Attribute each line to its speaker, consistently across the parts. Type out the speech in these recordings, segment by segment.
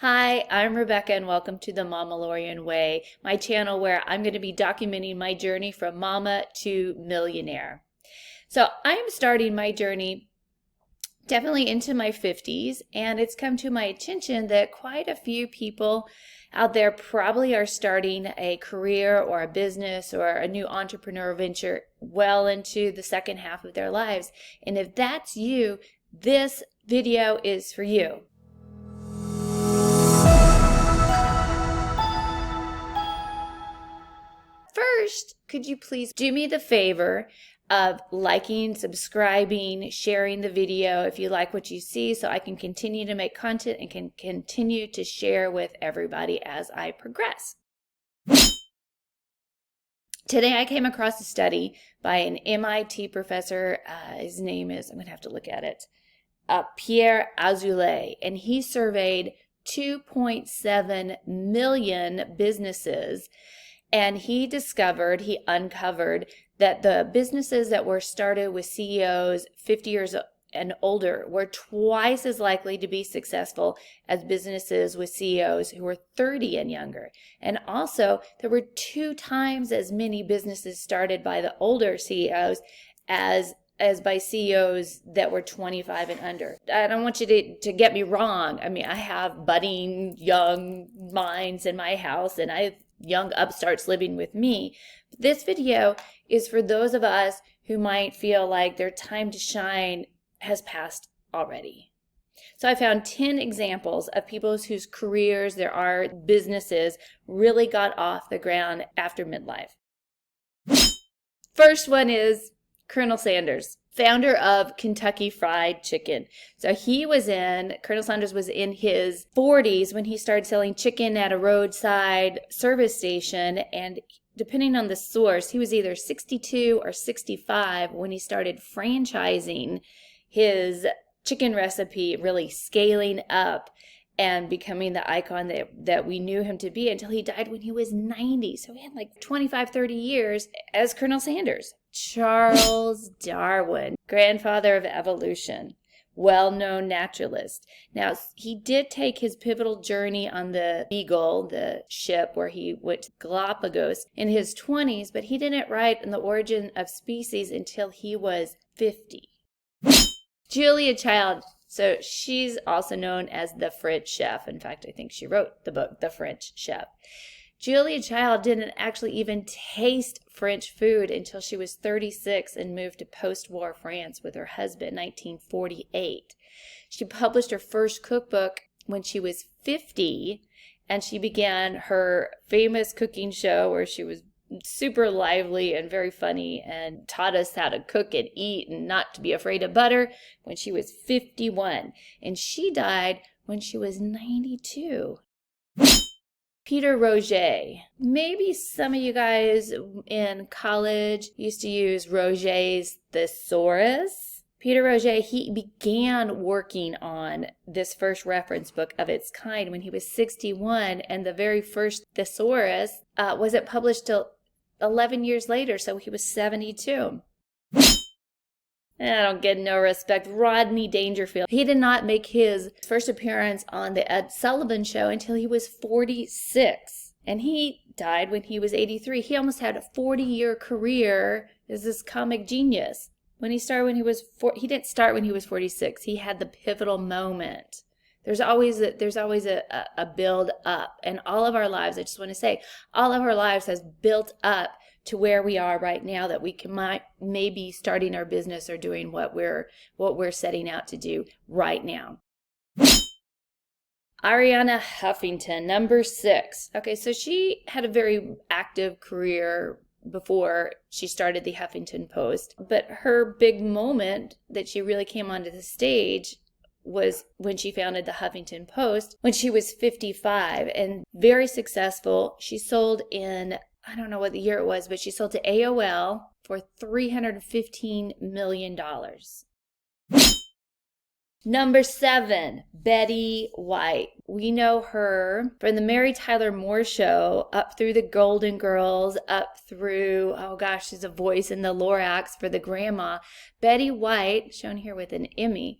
Speaker 1: Hi, I'm Rebecca and welcome to the Mamalorian Way, my channel where I'm going to be documenting my journey from mama to millionaire. So I'm starting my journey definitely into my 50s, and it's come to my attention that quite a few people out there probably are starting a career or a business or a new entrepreneurial venture well into the second half of their lives. And if that's you, this video is for you. First, could you please do me the favor of liking, subscribing, sharing the video if you like what you see, so I can continue to make content and can continue to share with everybody as I progress. Today I came across a study by an MIT professor. His name is, I'm going to have to look at it, Pierre Azoulay, and he surveyed 2.7 million businesses. And he uncovered that the businesses that were started with CEOs 50 years and older were twice as likely to be successful as businesses with CEOs who were 30 and younger. And also, there were 2 times as many businesses started by the older CEOs as by CEOs that were 25 and under. I don't want you to get me wrong. I mean, I have budding young minds in my house, and I have young upstarts living with me. This video is for those of us who might feel like their time to shine has passed already. So I found 10 examples of people whose careers, their businesses really got off the ground after midlife. First one is Colonel Sanders, founder of Kentucky Fried Chicken. So Colonel Sanders was in his 40s when he started selling chicken at a roadside service station, and depending on the source, he was either 62 or 65 when he started franchising his chicken recipe, really scaling up and becoming the icon that we knew him to be until he died when he was 90. So he had like 25, 30 years as Colonel Sanders. Charles Darwin, grandfather of evolution, well-known naturalist. Now, he did take his pivotal journey on the Beagle, the ship where he went to Galapagos, in his 20s, but he didn't write on the origin of species until he was 50. Julia Child. So she's also known as the French chef. In fact, I think she wrote the book, The French Chef. Julia Child didn't actually even taste French food until she was 36 and moved to post-war France with her husband in 1948. She published her first cookbook when she was 50, and she began her famous cooking show where she was super lively and very funny and taught us how to cook and eat and not to be afraid of butter when she was 51. And she died when she was 92. Peter Roget. Maybe some of you guys in college used to use Roget's Thesaurus. Peter Roget, he began working on this first reference book of its kind when he was 61, and the very first Thesaurus wasn't published till 11 years later, so he was 72. I don't get no respect. Rodney Dangerfield. He did not make his first appearance on the Ed Sullivan Show until he was 46. And he died when he was 83. He almost had a 40-year career as this comic genius. He didn't start when he was 46. He had the pivotal moment. There's always a build up. And all of our lives, I just want to say, all of our lives has built up to where we are right now, that we might maybe starting our business or doing what we're setting out to do right now. Ariana Huffington, number 6. Okay, so she had a very active career before she started the Huffington Post, but her big moment that she really came onto the stage was when she founded the Huffington Post when she was 55, and very successful. She sold in, I don't know what the year it was, but she sold to AOL for $315 million. Number 7, Betty White. We know her from the Mary Tyler Moore Show, up through the Golden Girls, up through, she's a voice in the Lorax for the grandma. Betty White, shown here with an Emmy,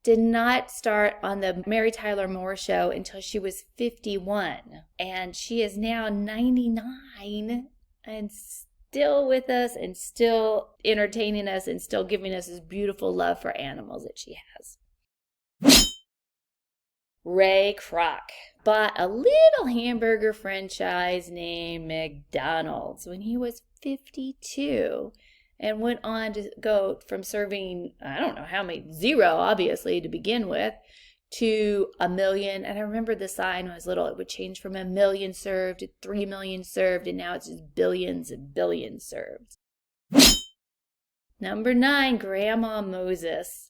Speaker 1: did not start on the Mary Tyler Moore Show until she was 51. And she is now 99 and still with us and still entertaining us and still giving us this beautiful love for animals that she has. Ray Kroc bought a little hamburger franchise named McDonald's when he was 52 and went on to go from serving, I don't know how many, 0 obviously to begin with, to 1 million. And I remember the sign when I was little, it would change from 1 million served to 3 million served, and now it's just billions and billions served. Number 9, Grandma Moses.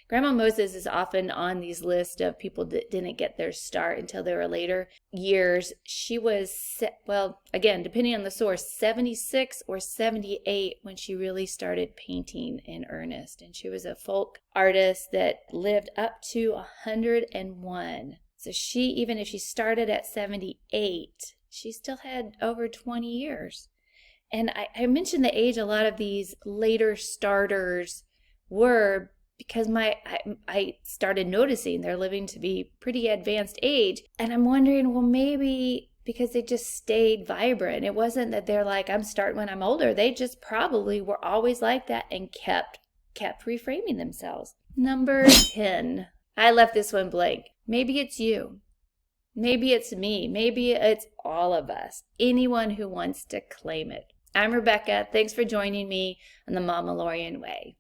Speaker 1: Grandma Moses is often on these lists of people that didn't get their start until their later years. She was, well, again, depending on the source, 76 or 78 when she really started painting in earnest. And she was a folk artist that lived up to 101. So she, even if she started at 78, she still had over 20 years. And I mentioned the age a lot of these later starters were because I started noticing they're living to be pretty advanced age. And I'm wondering, well, maybe because they just stayed vibrant. It wasn't that they're like, I'm starting when I'm older. They just probably were always like that and kept reframing themselves. Number 10. I left this one blank. Maybe it's you. Maybe it's me. Maybe it's all of us. Anyone who wants to claim it. I'm Rebecca. Thanks for joining me on the Mama Lorian Way.